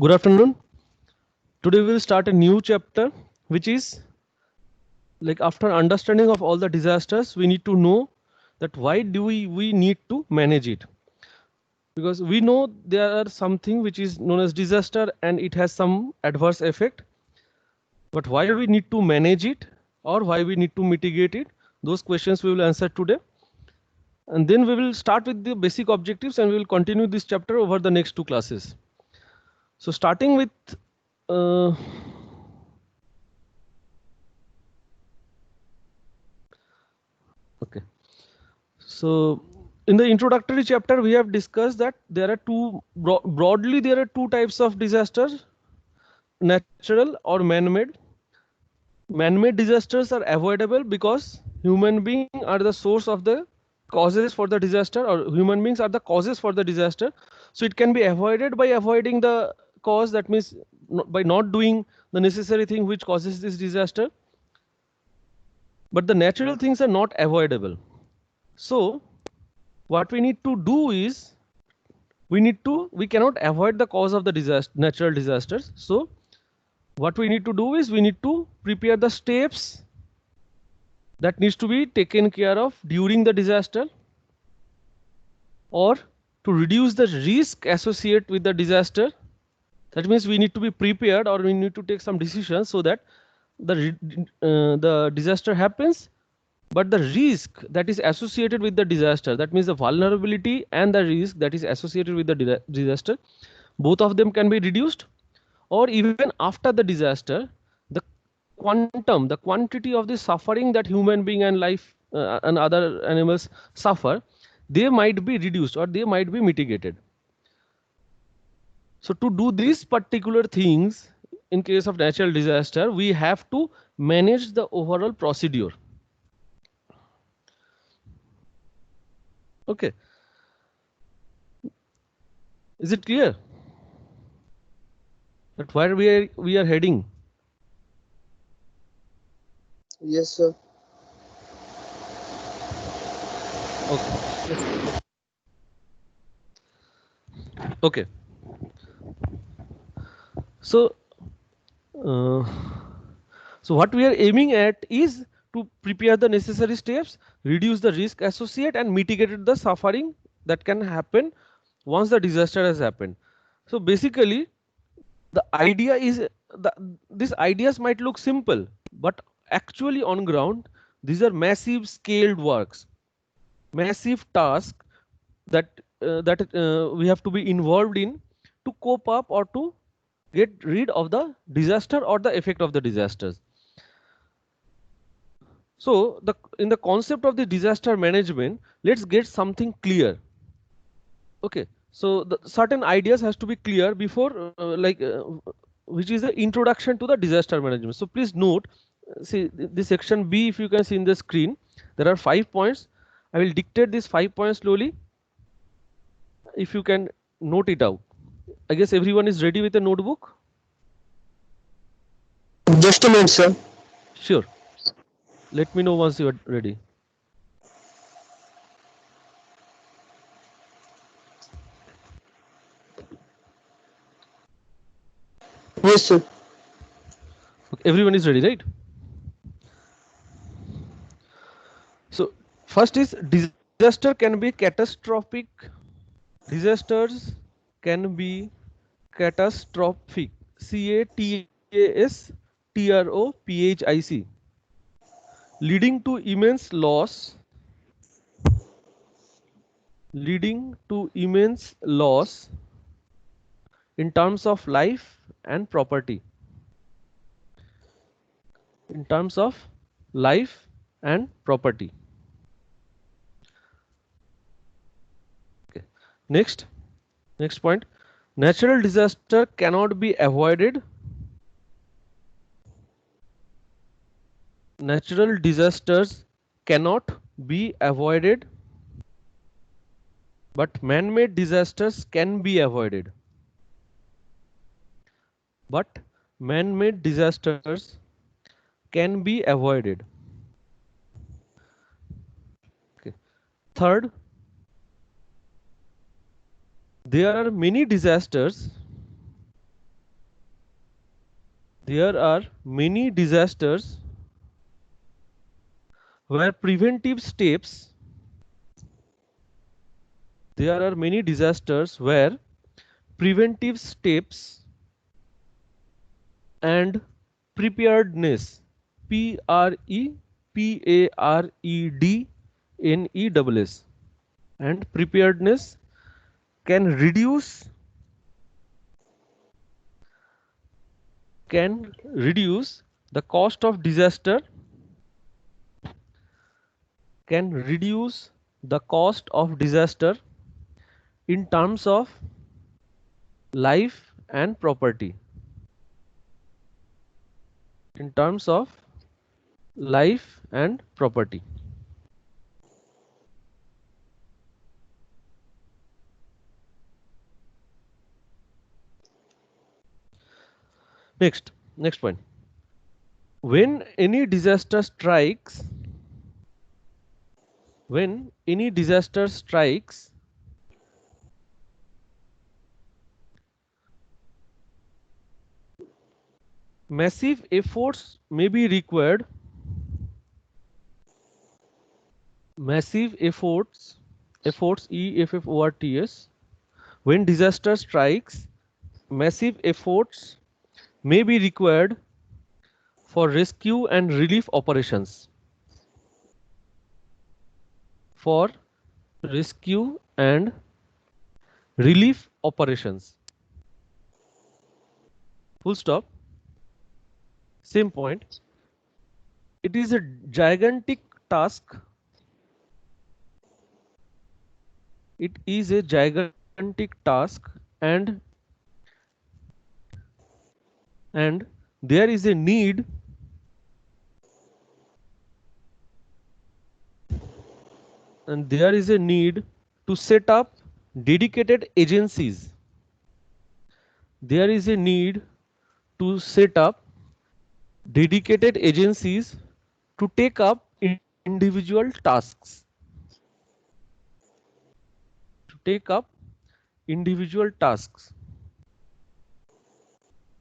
Good afternoon. Today we will start a new chapter, which is like after understanding of all the disasters, we need to know that why do we need to manage it. Because we know there are something which is known as disaster and it has some adverse effect. But why we need to manage it or why we need to mitigate it, those questions we will answer today. And then we will start with the basic objectives and we will continue this chapter over the next two classes. So starting with uh, okay. So in the introductory chapter, we have discussed that there are broadly, there are two types of disasters, natural or man-made. Man-made disasters are avoidable because human beings are the source of the causes for the disaster, or human beings are the causes for the disaster. So it can be avoided by avoiding the cause. That means by not doing the necessary thing which causes this disaster. But the natural things are not avoidable. So what we need to do is we cannot avoid the cause of the natural disasters. So what we need to do is we need to prepare the steps that needs to be taken care of during the disaster, or to reduce the risk associated with the disaster. That means we need to be prepared, or we need to take some decisions so that the disaster happens, but the risk that is associated with the disaster, that means the vulnerability and the risk that is associated with the disaster, both of them can be reduced. Or even after the disaster, the the quantity of the suffering that human being and life and other animals suffer, they might be reduced or they might be mitigated. So to do these particular things in case of natural disaster, we have to manage the overall procedure. Okay, is it clear that where we are heading? Yes, sir. Okay. Okay. So uh, so what we are aiming at is to prepare the necessary steps, reduce the risk associated, and mitigate the suffering that can happen once the disaster has happened. So basically, the idea is the, these ideas might look simple, but actually on ground, these are massive scaled works, massive tasks that we have to be involved in to cope up or to get rid of the disaster or the effect of the disasters. So the in the concept of the disaster management, let's get something clear. Okay, so the certain ideas has to be clear before which is the introduction to the disaster management. So please note, see this section B, if you can see in the screen, there are 5 points. I will dictate these 5 points slowly. If you can note it out. I guess everyone is ready with a notebook. Just a minute, sir. Sure. Let me know once you are ready. Yes, sir. Okay, everyone is ready, right? So first is disaster can be catastrophic. Disasters can be catastrophic. CATASTROPHIC, leading to immense loss, leading to immense loss in terms of life and property. In terms of life and property. Okay. Next point. Natural disaster cannot be avoided. Natural disasters cannot be avoided, but man-made disasters can be avoided. But man-made disasters can be avoided. Okay. Third, there are many disasters there are many disasters where preventive steps there are many disasters where preventive steps and preparedness preparedness and preparedness can reduce the cost of disaster can reduce the cost of disaster in terms of life and property in terms of life and property. Next point. When any disaster strikes, massive efforts may be required. Massive efforts EFFORTS. When disaster strikes, massive efforts may be required for rescue and relief operations. For rescue and relief operations. Full stop. Same point. It is a gigantic task. It is a gigantic task, and there is a need to set up dedicated agencies. There is a need to set up dedicated agencies to take up individual tasks.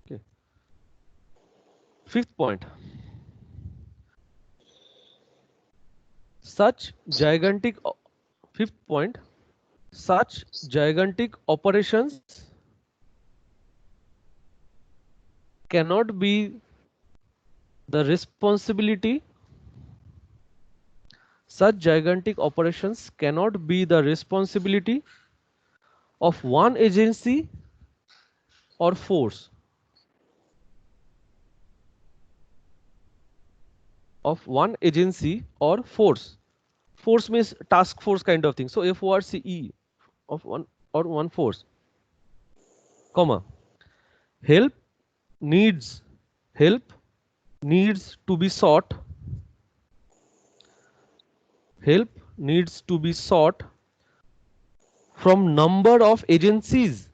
Okay. Fifth point. Such gigantic operations cannot be the responsibility. Such gigantic operations cannot be the responsibility of one agency or force. Force means task force kind of thing. So FORCE of one force. Comma. Help needs to be sought. Help needs to be sought from number of agencies.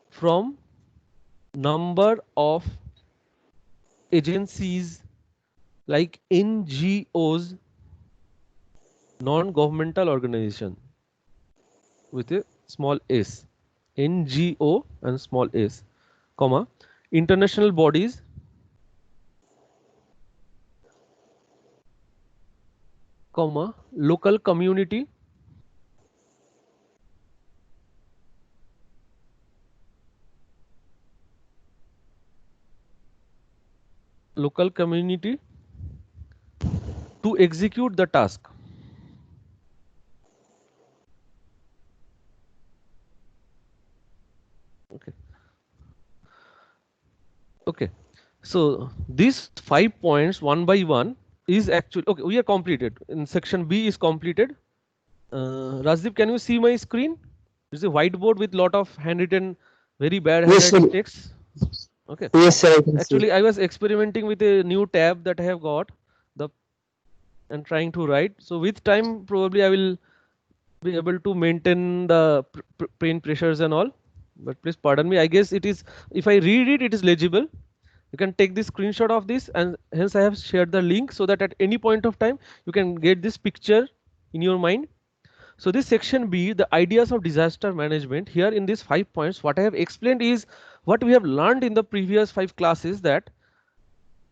From number of agencies like NGOs, non-governmental organization, with a small s, NGO and small s, comma, international bodies, comma, local community, to execute the task. Okay. So these 5 points one by one is actually okay. We are completed. In section B is completed. Rajdeep, can you see my screen? It's a whiteboard with lot of handwritten, very bad handwriting text. Okay. Yes, sir. I can Actually, see. I was experimenting with a new tab that I have got and trying to write. So with time, probably I will be able to maintain the print pressures and all. But please pardon me. I guess it is, if I read it, it is legible. You can take the screenshot of this, and hence I have shared the link so that at any point of time you can get this picture in your mind. So this section B, the ideas of disaster management, here in these 5 points, what I have explained is what we have learned in the previous 5 classes, that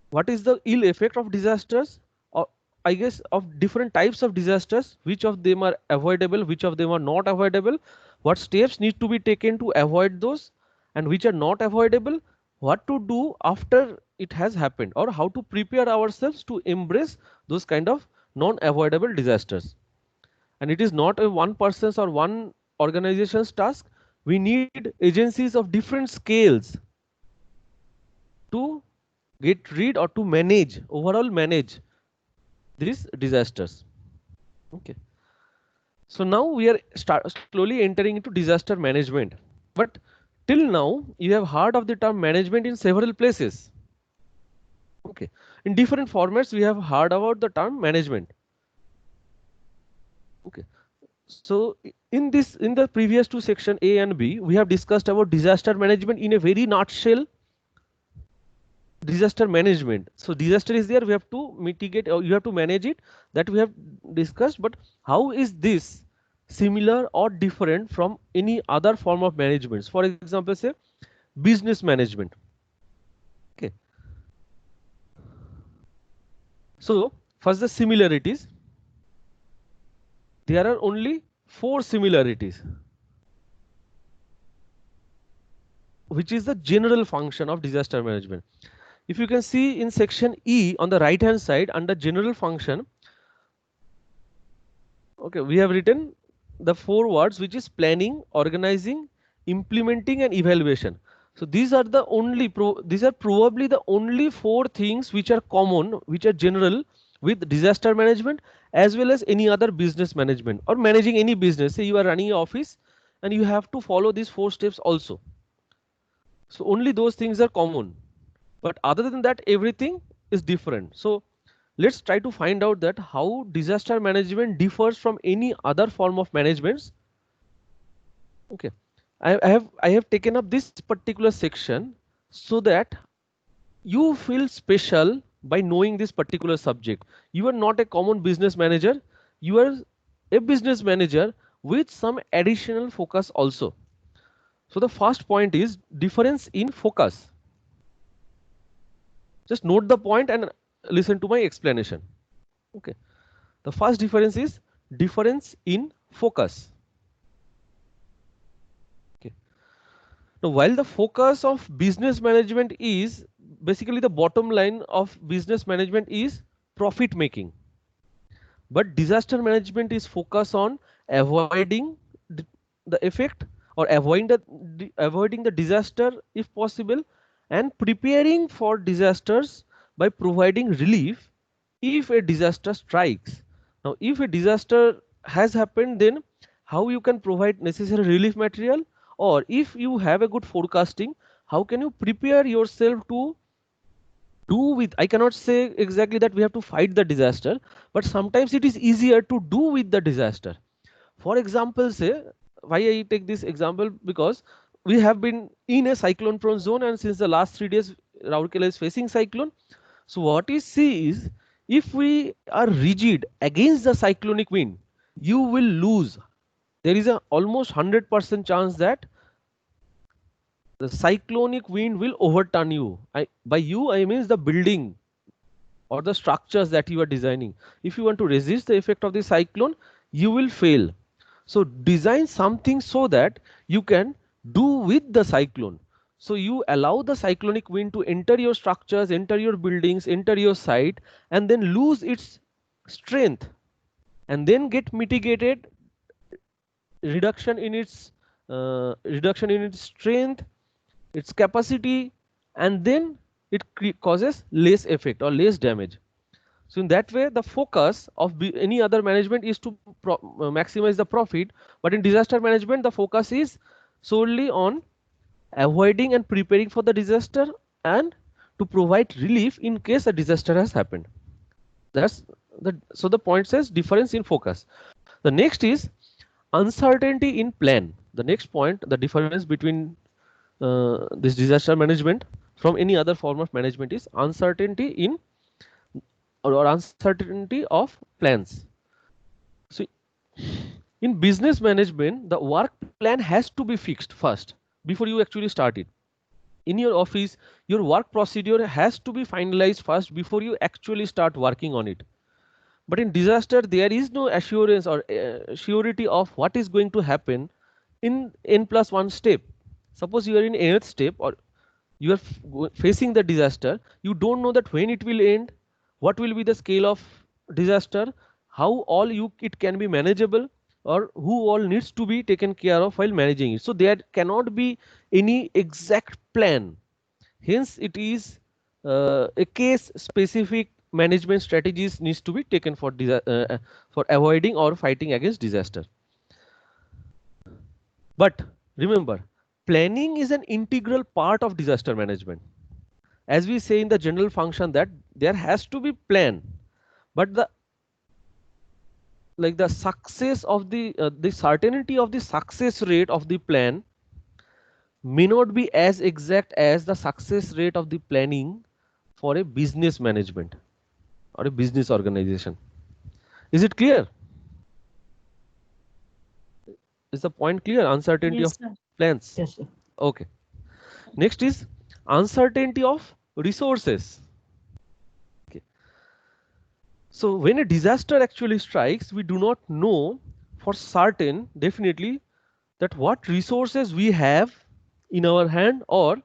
what is the ill effect of disasters, or I guess of different types of disasters, which of them are avoidable, which of them are not avoidable, what steps need to be taken to avoid those, and which are not avoidable, what to do after it has happened, or how to prepare ourselves to embrace those kind of non-avoidable disasters. And it is not a one person's or one organization's task. We need agencies of different scales to get rid or to manage, overall manage these disasters. Okay. So now we are slowly entering into disaster management. But till now, you have heard of the term management in several places. Okay. In different formats, we have heard about the term management. Okay. So in the previous two section A and B, we have discussed about disaster management in a very nutshell. Disaster management. So disaster is there, we have to mitigate, or you have to manage it, that we have discussed. But how is this similar or different from any other form of management? For example, say business management. Okay. So first, the similarities. There are only 4 similarities, which is the general function of disaster management. If you can see in section E on the right hand side under general function, okay, we have written the 4 words, which is planning, organizing, implementing and evaluation. So these are the only these are probably the only 4 things which are common, which are general with disaster management as well as any other business management or managing any business. Say you are running an office and you have to follow these 4 steps also. So only those things are common, but other than that everything is different. So let's try to find out that how disaster management differs from any other form of management. Okay, I have taken up this particular section so that you feel special by knowing this particular subject. You are not a common business manager, you are a business manager with some additional focus also. So the first point is difference in focus. Just note the point and listen to my explanation. Okay. The first difference is difference in focus. Okay. Now, while the focus of business management is basically the bottom line of business management is profit making, but disaster management is focused on avoiding the effect or avoiding the disaster if possible, and preparing for disasters by providing relief if a disaster strikes. Now if a disaster has happened, then how you can provide necessary relief material, or if you have a good forecasting, how can you prepare yourself to do with, I cannot say exactly that we have to fight the disaster, but sometimes it is easier to do with the disaster. For example, say, why I take this example, because we have been in a cyclone prone zone, and since the last 3 days Rourkela is facing cyclone. So what we see is, if we are rigid against the cyclonic wind, you will lose. There is a almost 100% chance that the cyclonic wind will overturn you. By you I means the building or the structures that you are designing. If you want to resist the effect of the cyclone, you will fail. So design something so that you can do with the cyclone. So you allow the cyclonic wind to enter your structures, enter your buildings, enter your site, and then lose its strength, and then get mitigated, reduction in its strength, its capacity, and then it causes less effect or less damage. So in that way, the focus of any other management is to maximize the profit, but in disaster management, the focus is solely on avoiding and preparing for the disaster and to provide relief in case a disaster has happened. That's so the point says difference in focus. The next is uncertainty in plan. The next point, the difference between this disaster management from any other form of management is uncertainty in or uncertainty of plans. So In business management, the work plan has to be fixed first before you actually start it. In your office, your work procedure has to be finalized first before you actually start working on it. But in disaster, there is no assurance or surety of what is going to happen in n+1 step. Suppose you are in nth step or you are facing the disaster, you don't know that when it will end, what will be the scale of disaster, how all you it can be manageable, or who all needs to be taken care of while managing it. So there cannot be any exact plan. Hence, it is a case specific management strategies needs to be taken for for avoiding or fighting against disaster. But remember, planning is an integral part of disaster management. As we say in the general function that there has to be plan, but the success of the certainty of the success rate of the plan may not be as exact as the success rate of the planning for a business management or a business organization. Is it clear? Is the point clear? Uncertainty Yes, of sir. plans. Yes, sir. Okay. Next is uncertainty of resources. Okay. So when a disaster actually strikes, we do not know for certain, definitely, that what resources we have in our hand or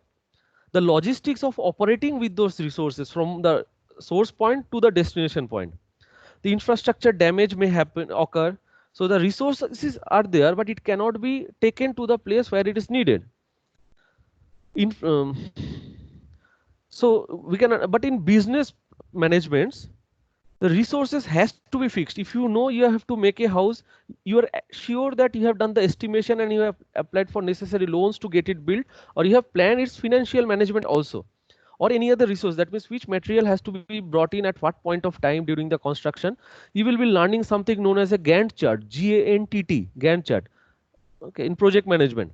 the logistics of operating with those resources from the source point to the destination point. The infrastructure damage may occur. So the resources are there, but it cannot be taken to the place where it is needed. In so we can, but in business managements, the resources has to be fixed. If you know you have to make a house, you are sure that you have done the estimation and you have applied for necessary loans to get it built, or you have planned its financial management also, or any other resource. That means which material has to be brought in at what point of time during the construction. You will be learning something known as a Gantt chart, GANTT, Gantt chart. Okay, in project management.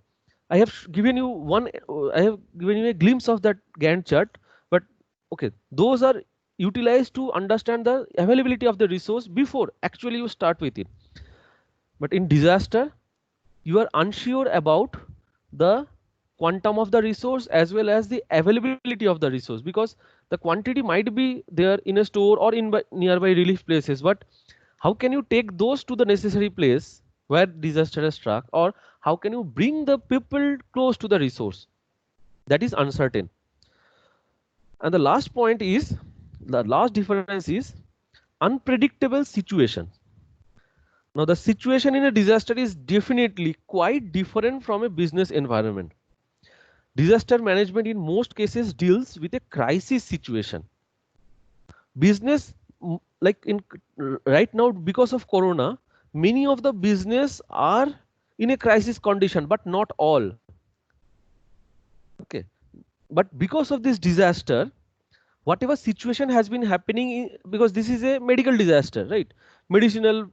I have given you I have given you a glimpse of that Gantt chart, but okay, those are utilized to understand the availability of the resource before actually you start with it. But in disaster, you are unsure about the quantum of the resource as well as the availability of the resource, because the quantity might be there in a store or in nearby relief places, but how can you take those to the necessary place where disaster has struck, or how can you bring the people close to the resource? That is uncertain. And the last difference is unpredictable situation. Now the situation in a disaster is definitely quite different from a business environment. Disaster management in most cases deals with a crisis situation. Business, like in right now because of corona, many of the business are in a crisis condition, but not all. Okay, but because of this disaster, whatever situation has been happening, because this is a medical disaster, right? Medicinal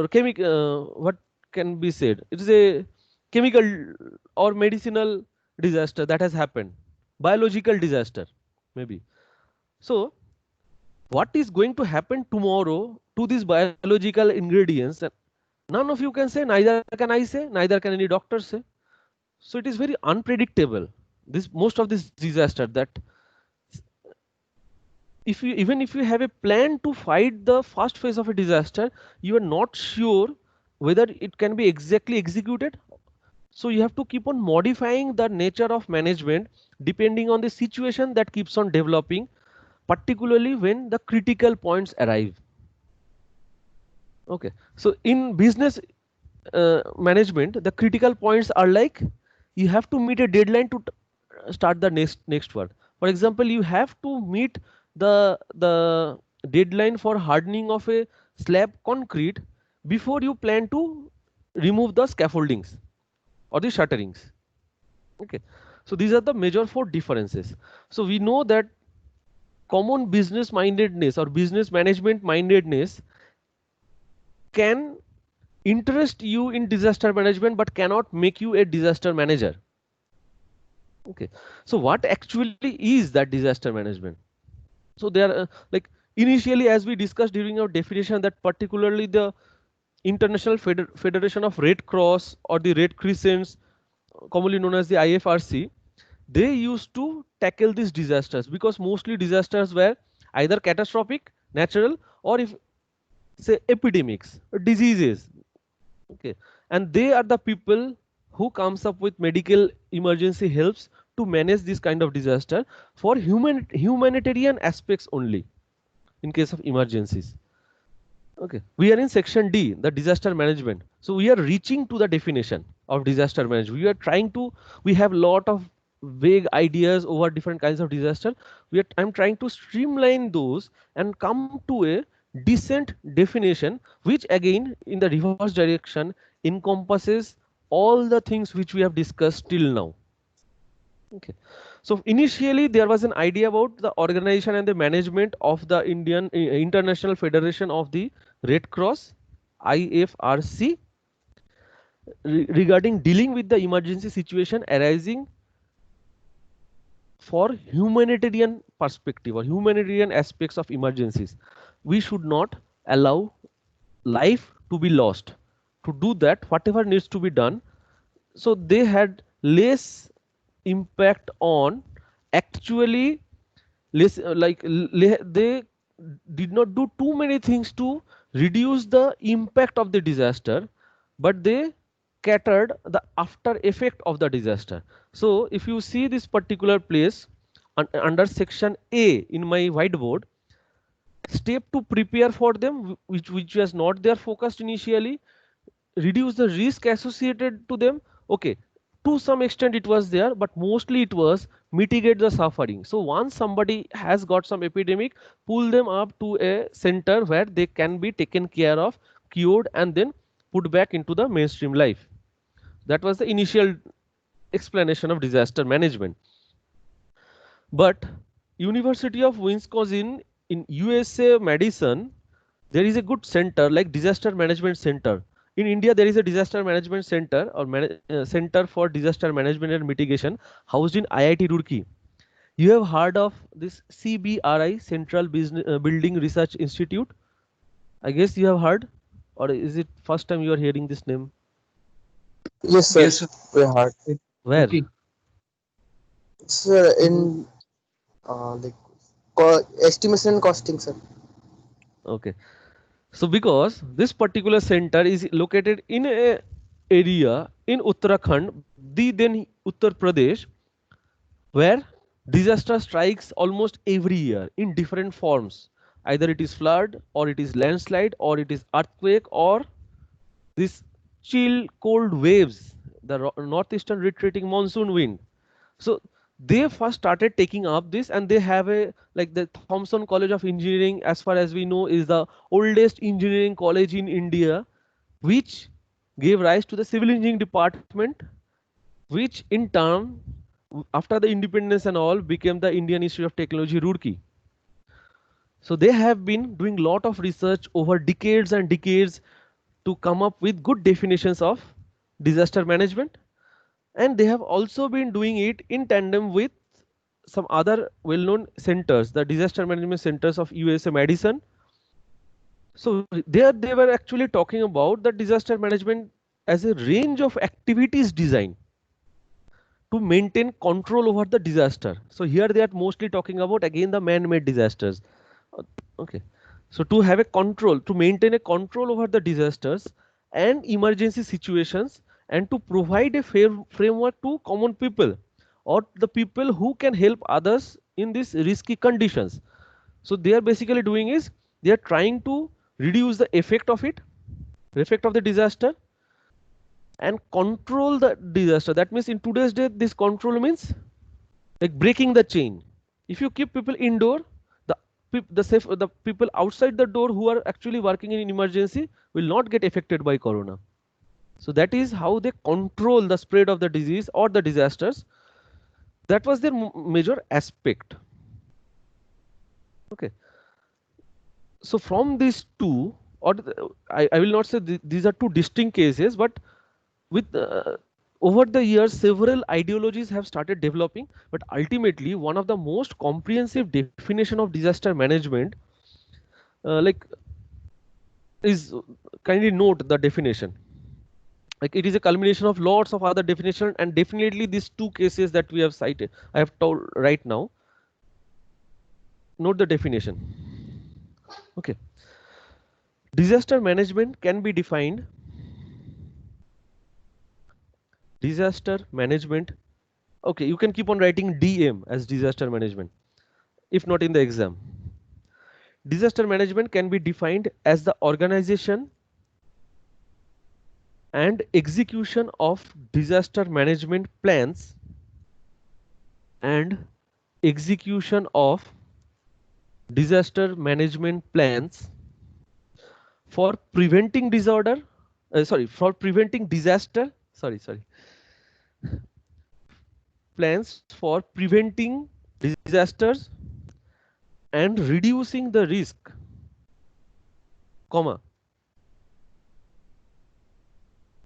chemical, what can be said, it is a chemical or medicinal disaster that has happened, biological disaster maybe. So what is going to happen tomorrow to these biological ingredients, none of you can say, neither can I say, neither can any doctor say. So it is very unpredictable, this most of this disaster, that if you even if you have a plan to fight the first phase of a disaster, you are not sure whether it can be exactly executed. So you have to keep on modifying the nature of management depending on the situation that keeps on developing, particularly when the critical points arrive. Okay, so in business management, the critical points are like you have to meet a deadline to start the next work. For example, you have to meet the deadline for hardening of a slab concrete before you plan to remove the scaffoldings or the shutterings. Okay, so these are the major four differences. So we know that common business mindedness or business management mindedness can interest you in disaster management but cannot make you a disaster manager. Okay, so what actually is that disaster management? So there are like initially, as we discussed during our definition, that particularly the International Federation of Red Cross or the Red Crescents, commonly known as the IFRC, they used to tackle these disasters because mostly disasters were either catastrophic, natural, or if say epidemics, diseases. Okay, and they are the people who comes up with medical emergency helps to manage this kind of disaster for humanitarian aspects only in case of emergencies. Okay, we are in section D, the disaster management. So we are reaching to the definition of disaster management. We are trying to, we have lot of vague ideas over different kinds of disaster. I'm trying to streamline those and come to a decent definition, which again in the reverse direction encompasses all the things which we have discussed till now. Okay. So initially there was an idea about the organization and the management of the International Federation of the Red Cross, IFRC, regarding dealing with the emergency situation arising for humanitarian perspective or humanitarian aspects of emergencies. We should not allow life to be lost. To do that, whatever needs to be done, so they had less impact on actually they did not do too many things to reduce the impact of the disaster, but they catered the after effect of the disaster. So if you see this particular place under section A in my whiteboard, step to prepare for them, which was not there focused initially, reduce the risk associated to them. Okay, to some extent it was there, but mostly it was mitigate the suffering. So once somebody has got some epidemic, pull them up to a center where they can be taken care of, cured, and then put back into the mainstream life. That was the initial explanation of disaster management. But University of Wisconsin in USA Madison, there is a good center like disaster management center. In India, there is a disaster management center or center for disaster management and mitigation housed in IIT Roorkee. You have heard of this CBRI, Central Building Research Institute? I guess you have heard, or is it first time you are hearing this name? Yes, sir. Yes, sir. We heard. Where? Okay. Sir, in like estimation and costing, sir. Okay. So because this particular center is located in a area in Uttarakhand, the then Uttar Pradesh, where disaster strikes almost every year in different forms. Either it is flood, or it is landslide, or it is earthquake, or this chill cold waves, the northeastern retreating monsoon wind. So they first started taking up this, and they have a like the Thompson College of Engineering, as far as we know, is the oldest engineering college in India, which gave rise to the civil engineering department, which in turn after the independence and all became the Indian Institute of Technology Roorkee. So they have been doing lot of research over decades and decades to come up with good definitions of disaster management, and they have also been doing it in tandem with some other well-known centers, the disaster management centers of USA Madison. So there they were actually talking about the disaster management as a range of activities designed to maintain control over the disaster. So here they are mostly talking about again the man-made disasters. Okay, so to have a control, to maintain a control over the disasters and emergency situations, and to provide a fair framework to common people or the people who can help others in these risky conditions. So they are basically doing is they are trying to reduce the effect of it, the effect of the disaster, and control the disaster. That means in today's day, this control means like breaking the chain. If you keep people indoor, the people outside the door who are actually working in emergency will not get affected by corona. So that is how they control the spread of the disease or the disasters. That was their major aspect. Okay. So from these two, or I will not say these are two distinct cases, but with over the years several ideologies have started developing, but ultimately one of the most comprehensive definition of disaster management, like is, kindly note the definition. Like it is a culmination of lots of other definition, and definitely these two cases that we have cited, I have told right now. Note the definition. Okay. Disaster management can be defined. Disaster management. Okay, you can keep on writing DM as disaster management, if not in the exam. Disaster management can be defined as the organization and execution of disaster management plans and execution of disaster management plans for preventing disorder, for preventing disaster, plans for preventing disasters and reducing the risk, comma,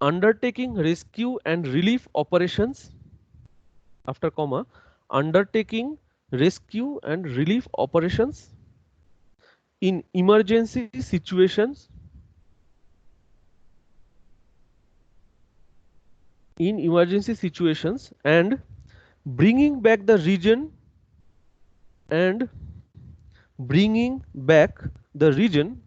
undertaking rescue and relief operations, after comma, undertaking rescue and relief operations in emergency situations, and bringing back the region and bringing back the region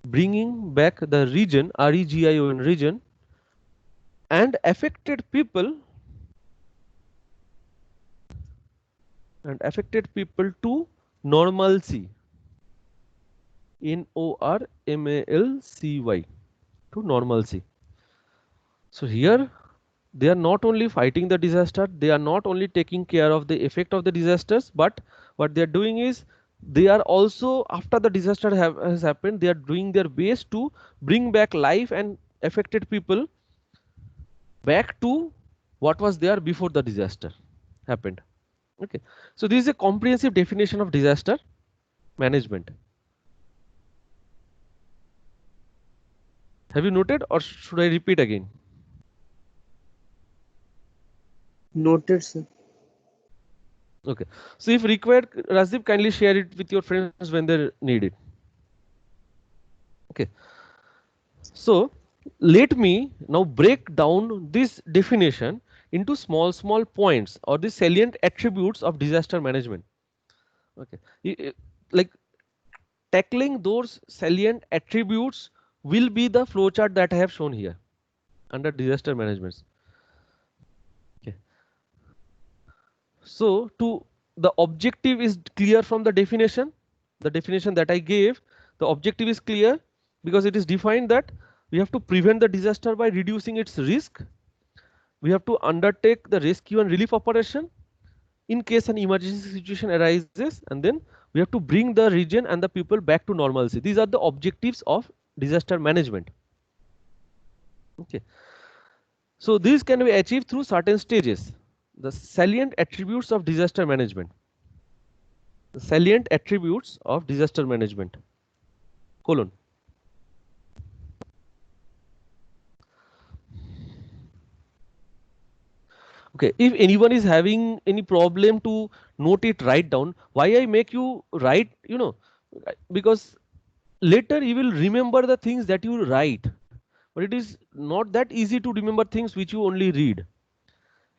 REGION region and affected people to normalcy, NORMALCY, to normalcy. So here they are not only fighting the disaster, they are not only taking care of the effect of the disasters, but what they are doing is they are also, after the disaster has happened, they are doing their best to bring back life and affected people back to what was there before the disaster happened. Okay, so this is a comprehensive definition of disaster management. Have you noted, or should I repeat again? Noted, sir. Okay, so if required, Rajdeep, kindly share it with your friends when they need it. Okay, so let me now break down this definition into small points, or the salient attributes of disaster management. Okay, like tackling those salient attributes will be the flowchart that I have shown here under disaster management. Okay, so the objective is clear from the definition that I gave. The objective is clear because it is defined that we have to prevent the disaster by reducing its risk. We have to undertake the rescue and relief operation in case an emergency situation arises, and then we have to bring the region and the people back to normalcy. These are the objectives of disaster management. Okay, so these can be achieved through certain stages. The salient attributes of disaster management. The salient attributes of disaster management, colon. Okay, if anyone is having any problem to note it, write down. Why I make you write, because later you will remember the things that you write, but it is not that easy to remember things which you only read.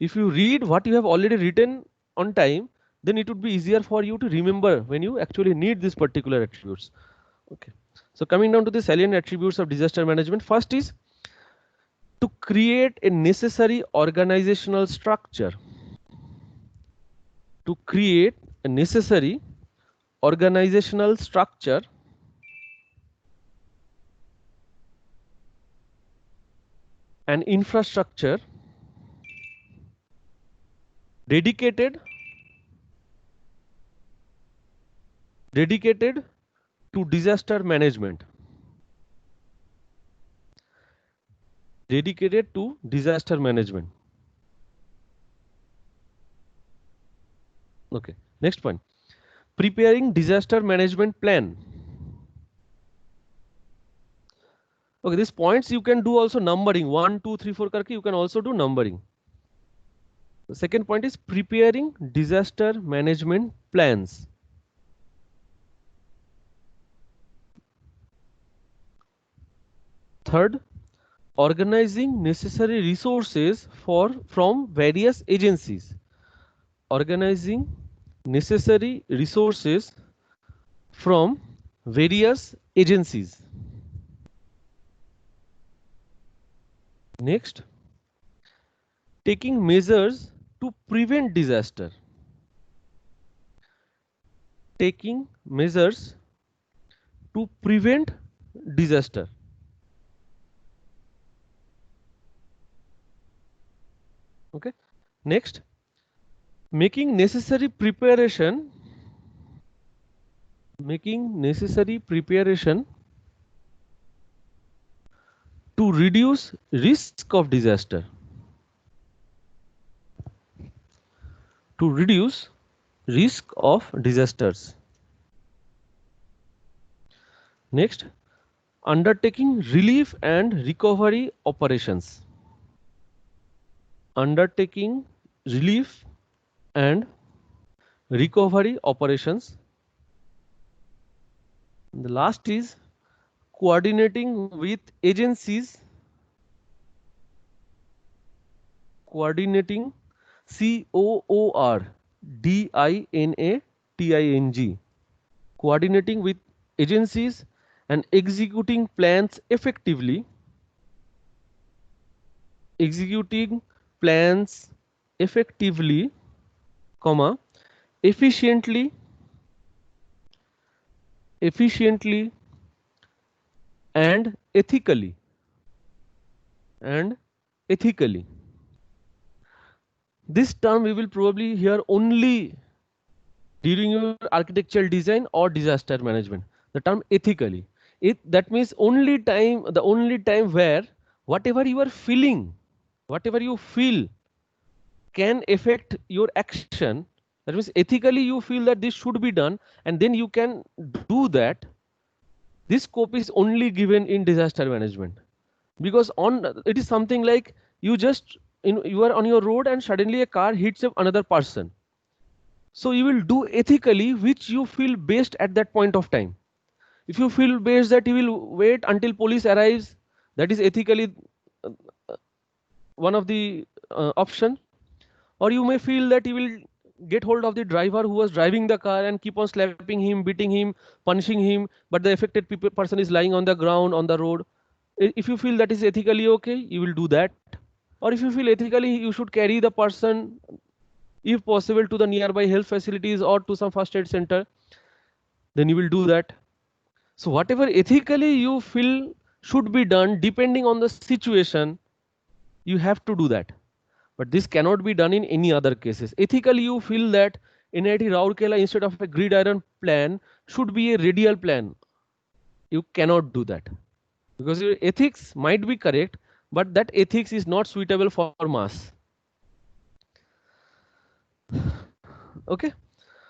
If you read what you have already written on time, then it would be easier for you to remember when you actually need these particular attributes. Okay, so coming down to the salient attributes of disaster management, first is to create a necessary organizational structure. To create a necessary organizational structure and infrastructure dedicated to disaster management. Dedicated to disaster management. Okay, next point. Preparing disaster management plan. Okay, these points you can do also numbering 1, 2, 3, 4 karke, you can also do numbering. The second point is preparing disaster management plans. Third, organizing necessary resources from various agencies. Organizing necessary resources from various agencies. Next, taking measures to prevent disaster. Taking measures to prevent disaster. Okay. Next, making necessary preparation to reduce risk of disaster. To reduce risk of disasters. Next, undertaking relief and recovery operations. Undertaking relief and recovery operations. The last is coordinating with agencies. Coordinating, COORDINATING. Coordinating with agencies and executing plans effectively. Executing plans effectively, comma, efficiently and ethically. This term we will probably hear only during your architectural design or disaster management. The term ethically. That means the only time where whatever you are feeling, whatever you feel can affect your action. That means ethically you feel that this should be done, and then you can do that. This scope is only given in disaster management, because it is something like you are on your road and suddenly a car hits another person. So you will do ethically which you feel best at that point of time. If you feel best that you will wait until police arrives, that is ethically uh, one of the option. Or you may feel that you will get hold of the driver who was driving the car and keep on slapping him, beating him, punishing him, but the affected person is lying on the ground on the road. If you feel that is ethically okay, you will do that. Or if you feel ethically you should carry the person, if possible, to the nearby health facilities or to some first aid center, then you will do that. So whatever ethically you feel should be done, depending on the situation, you have to do that. But this cannot be done in any other cases. Ethically, you feel that NIT Rourkela, instead of a gridiron plan, should be a radial plan. You cannot do that, because your ethics might be correct, but that ethics is not suitable for mass. Okay.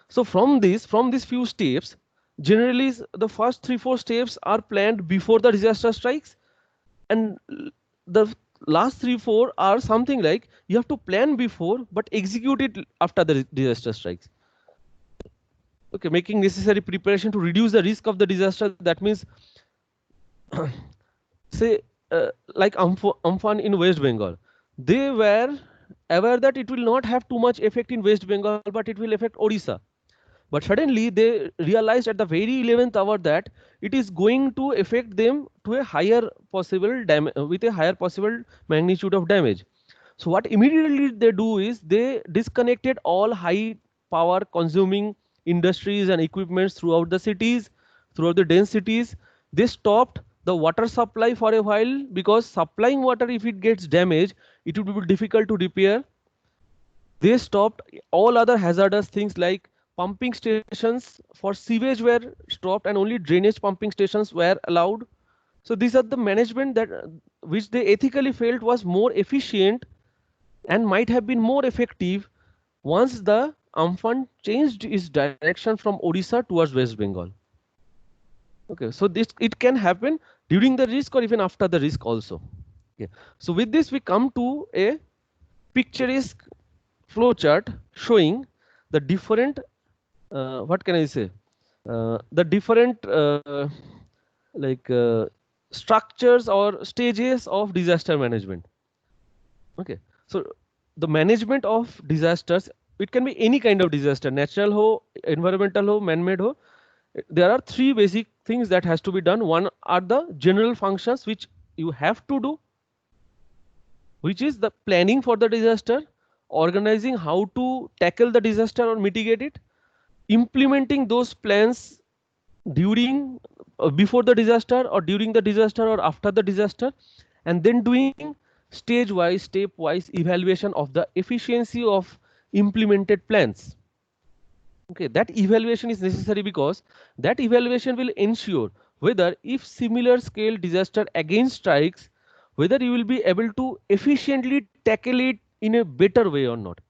So from these few steps, generally the first 3-4 steps are planned before the disaster strikes, and the last 3-4 are something like you have to plan before but execute it after the disaster strikes. Okay, making necessary preparation to reduce the risk of the disaster. That means, say, like Amphan in West Bengal, they were aware that it will not have too much effect in West Bengal, but it will affect Odisha. But suddenly they realized at the very 11th hour that it is going to affect them to a higher possible with a higher possible magnitude of damage. So what immediately they do is they disconnected all high power consuming industries and equipments throughout the cities, throughout the dense cities. They stopped the water supply for a while, because supplying water, if it gets damaged, it would be difficult to repair. They stopped all other hazardous things, like pumping stations for sewage were stopped and only drainage pumping stations were allowed. So these are the management that which they ethically felt was more efficient and might have been more effective once the Amphan changed its direction from Odisha towards West Bengal. Okay, so this it can happen during the risk or even after the risk also. Okay. So with this we come to a picturesque flow chart showing the different what can I say, the different like structures or stages of disaster management. Okay, so the management of disasters, it can be any kind of disaster, natural ho, environmental ho, man-made ho. There are three basic things that has to be done. One are the general functions which you have to do, which is the planning for the disaster, organizing how to tackle the disaster or mitigate it, implementing those plans during before the disaster or during the disaster or after the disaster, and then doing stage wise, step wise evaluation of the efficiency of implemented plans. Okay, that evaluation is necessary because that evaluation will ensure whether if similar scale disaster again strikes, whether you will be able to efficiently tackle it in a better way or not.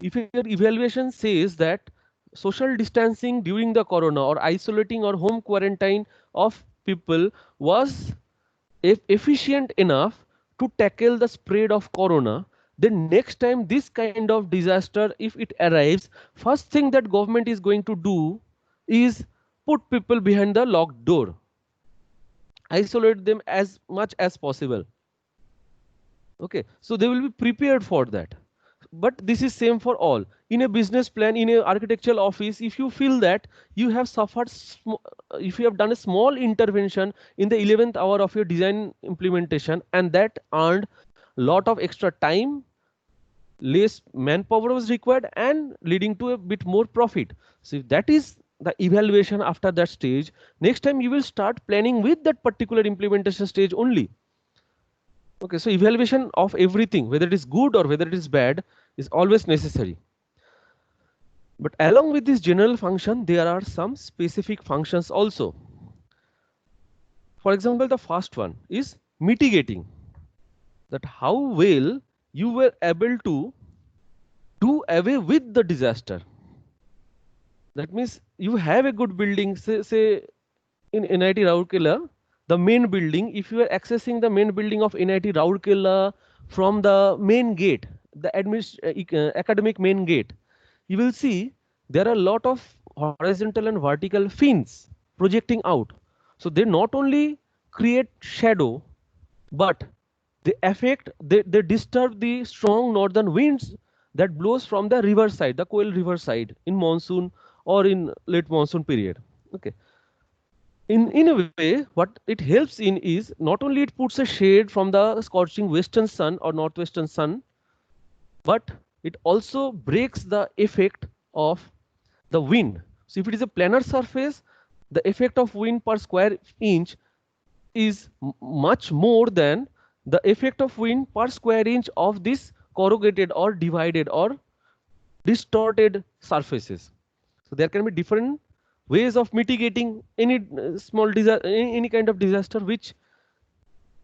If your evaluation says that social distancing during the corona or isolating or home quarantine of people was efficient enough to tackle the spread of corona, then next time this kind of disaster if it arrives, first thing that government is going to do is put people behind the locked door, isolate them as much as possible. Okay, so they will be prepared for that. But this is same for all. In a business plan, in a architectural office, if you feel that you have suffered, if you have done a small intervention in the 11th hour of your design implementation, and that earned lot of extra time, less manpower was required, and leading to a bit more profit. So if that is the evaluation after that stage, next time you will start planning with that particular implementation stage only. Okay, so evaluation of everything, whether it is good or whether it is bad, is always necessary. But along with this general function, there are some specific functions also. For example, the first one is mitigating. That how well you were able to do away with the disaster. That means you have a good building, say in NIT Rourkela, the main building, if you are accessing the main building of NIT Rourkela from the main gate, the academic main gate, you will see there are a lot of horizontal and vertical fins projecting out. So they not only create shadow, but they disturb the strong northern winds that blows from the river side, the Koel river side in monsoon or in late monsoon period. Okay, in a way what it helps in is not only it puts a shade from the scorching western sun or northwestern sun, but it also breaks the effect of the wind. So if it is a planar surface, the effect of wind per square inch is much more than the effect of wind per square inch of this corrugated or divided or distorted surfaces. So there can be different ways of mitigating any small disaster, any kind of disaster which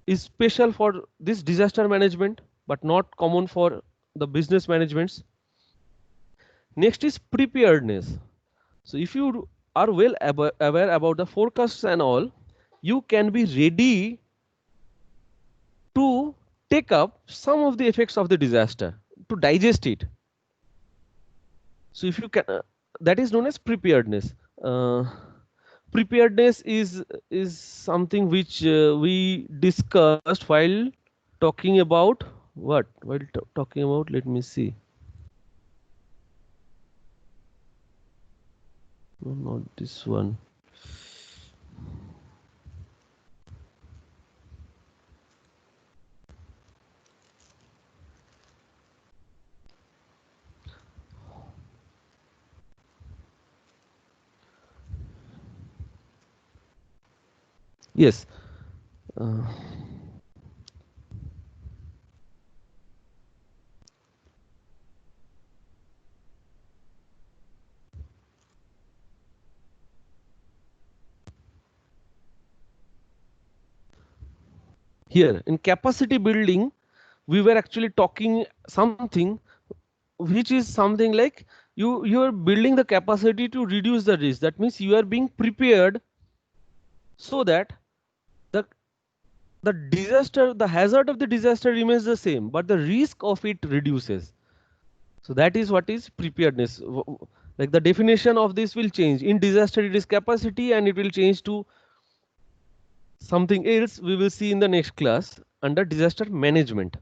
is special for this disaster management but not common for the business managements. Next is preparedness. So if you are well aware about the forecasts and all, you can be ready to take up some of the effects of the disaster, to digest it. So if you can, that is known as preparedness. Preparedness is something which we discussed while talking about what? While talking about, let me see. No, not this one. Yes. Uh, Here in capacity building, we were actually talking something which is something like you are building the capacity to reduce the risk. That means you are being prepared so that the the hazard of the disaster remains the same, but the risk of it reduces. So that is what is preparedness. Like the definition of this will change. In disaster, it is capacity, and it will change to something else we will see in the next class under disaster management.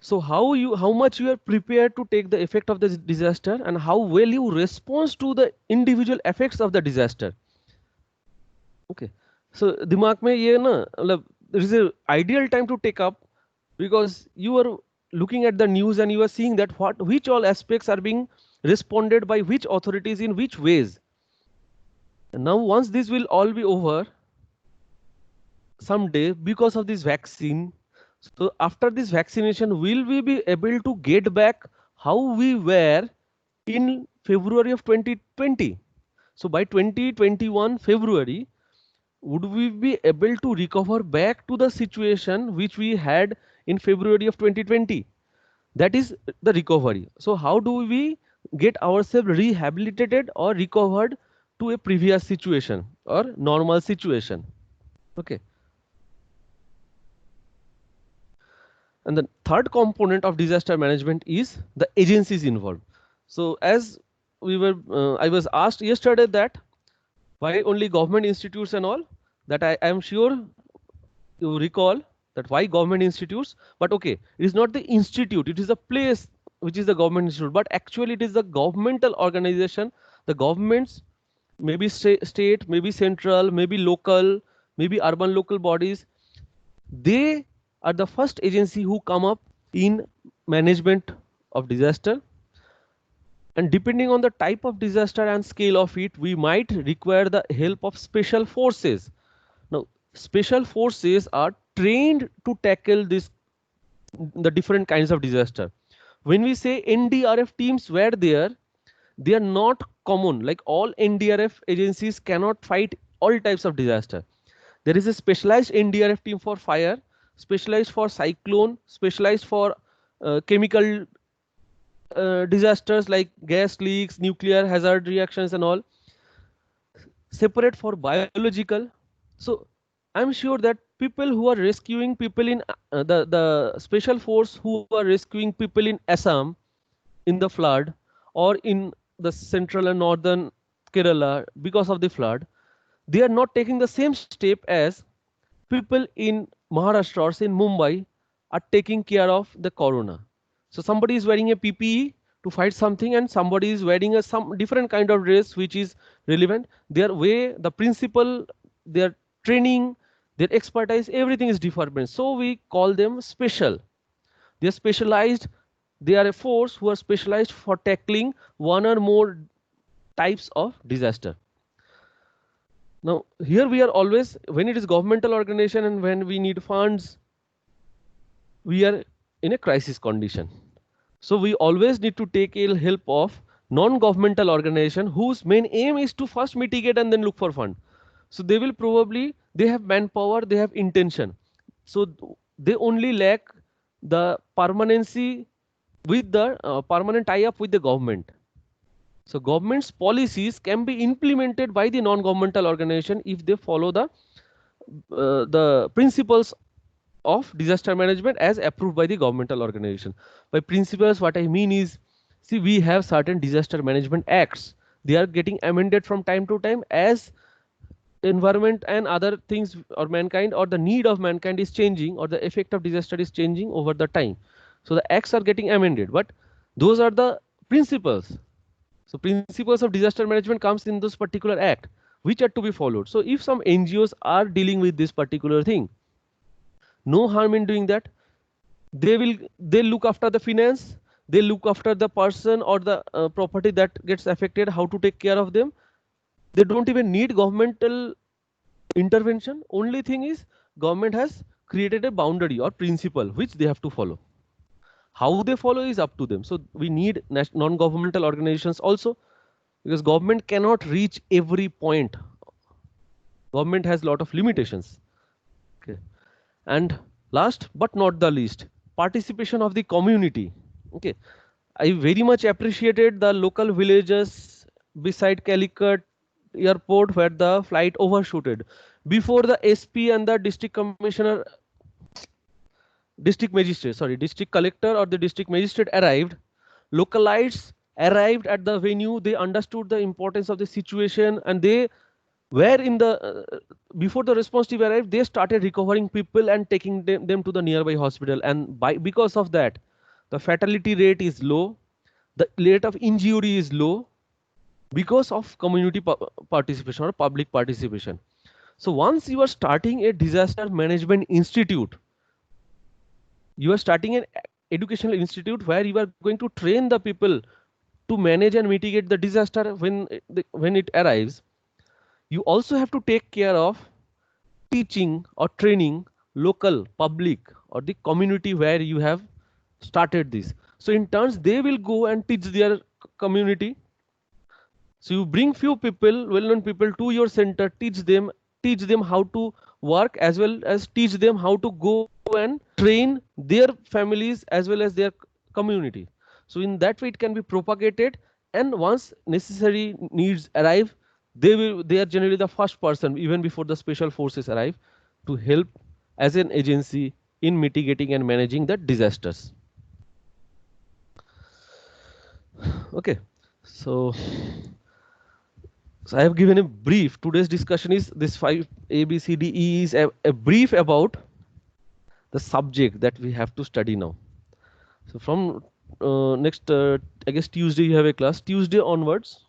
So how much you are prepared to take the effect of the disaster and how well you respond to the individual effects of the disaster. Okay, so दिमाग में ये ना मतलब there is a ideal time to take up because you are looking at the news and you are seeing that which all aspects are being responded by which authorities in which ways. And now once this will all be over someday because of this vaccine, so after this vaccination will we be able to get back how we were in February of 2020? So by 2021 February, would we be able to recover back to the situation which we had in February of 2020? That is the recovery. So how do we get ourselves rehabilitated or recovered to a previous situation or normal situation? Okay. And the third component of disaster management is the agencies involved. So as I was asked yesterday that why only government institutes and all, that I am sure you recall that why government institutes, but okay, it is not the institute, it is a place which is the government institute, but actually it is the governmental organization, the governments, maybe state, maybe central, maybe local, maybe urban local bodies, they are the first agency who come up in management of disaster. And depending on the type of disaster and scale of it, we might require the help of special forces. Now, special forces are trained to tackle the different kinds of disaster. When we say NDRF teams were there, they are not common. Like all NDRF agencies cannot fight all types of disaster. There is a specialized NDRF team for fire, specialized for cyclone, specialized for chemical disasters like gas leaks, nuclear hazard reactions and all, separate for biological. So I'm sure that people who are rescuing people in the special force who are rescuing people in Assam in the flood or in the central and northern Kerala because of the flood, they are not taking the same step as people in Maharashtra or in Mumbai are taking care of the corona. So somebody is wearing a PPE to fight something and somebody is wearing some different kind of dress which is relevant. Their way, the principle, their training, their expertise, everything is different. So we call them special. They are specialized. They are a force who are specialized for tackling one or more types of disaster. Now, here we are always, when it is governmental organization and when we need funds, we are in a crisis condition. So we always need to take help of non-governmental organization whose main aim is to first mitigate and then look for fund. So they will probably, they have manpower, they have intention. So they only lack the permanency with the permanent tie-up with the government. So government's policies can be implemented by the non-governmental organization if they follow the principles of disaster management as approved by the governmental organization. By principles, what I mean is, see, we have certain disaster management acts. They are getting amended from time to time as environment and other things or mankind or the need of mankind is changing or the effect of disaster is changing over the time. So the acts are getting amended, but those are the principles. So principles of disaster management comes in those particular act which are to be followed. So if some NGOs are dealing with this particular thing, no harm in doing that. They look after the finance, they look after the person or the property that gets affected, how to take care of them. They don't even need governmental intervention. Only thing is government has created a boundary or principle which they have to follow. How they follow is up to them. So we need non-governmental organizations also, because government cannot reach every point. Government has a lot of limitations. Okay. And last but not the least, participation of the community. Okay, I very much appreciated the local villages beside Calicut airport where the flight overshooted. Before the SP and the district commissioner, district magistrate, sorry, district collector or the district magistrate arrived, localites arrived at the venue. They understood the importance of the situation and they where in the before the response team arrived, they started recovering people and taking them to the nearby hospital, and because of that, the fatality rate is low, the rate of injury is low, because of community participation or public participation. So once you are starting a disaster management institute, you are starting an educational institute where you are going to train the people to manage and mitigate the disaster when it arrives. You also have to take care of teaching or training local public or the community where you have started this. So in turns, they will go and teach their community. So you bring few people, well-known people to your center, teach them how to work, as well as teach them how to go and train their families as well as their community. So in that way, it can be propagated, and once necessary needs arrive, they are generally the first person, even before the special forces arrive, to help as an agency in mitigating and managing the disasters. Okay, so I have given a brief. Today's discussion is this 5 A, B, C, D, E is a brief about the subject that we have to study now. So from next, I guess Tuesday you have a class. Tuesday onwards,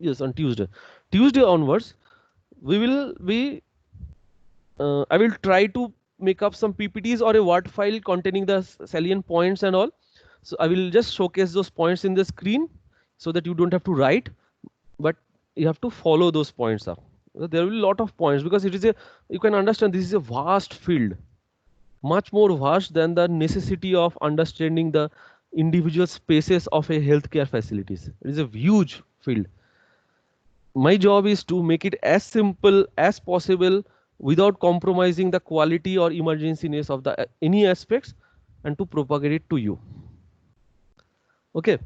yes, on Tuesday. Tuesday onwards, we will be. I will try to make up some PPTs or a Word file containing the salient points and all. So I will just showcase those points in the screen so that you don't have to write, but you have to follow those points up. There will be a lot of points because it is a, you can understand this is a vast field, much more vast than the necessity of understanding the individual spaces of a healthcare facilities. It is a huge field. My job is to make it as simple as possible without compromising the quality or emergenciness of the any aspects, and to propagate it to you. Okay.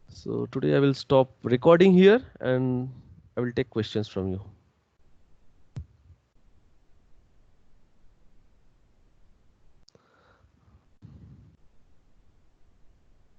So today I will stop recording here and I will take questions from you.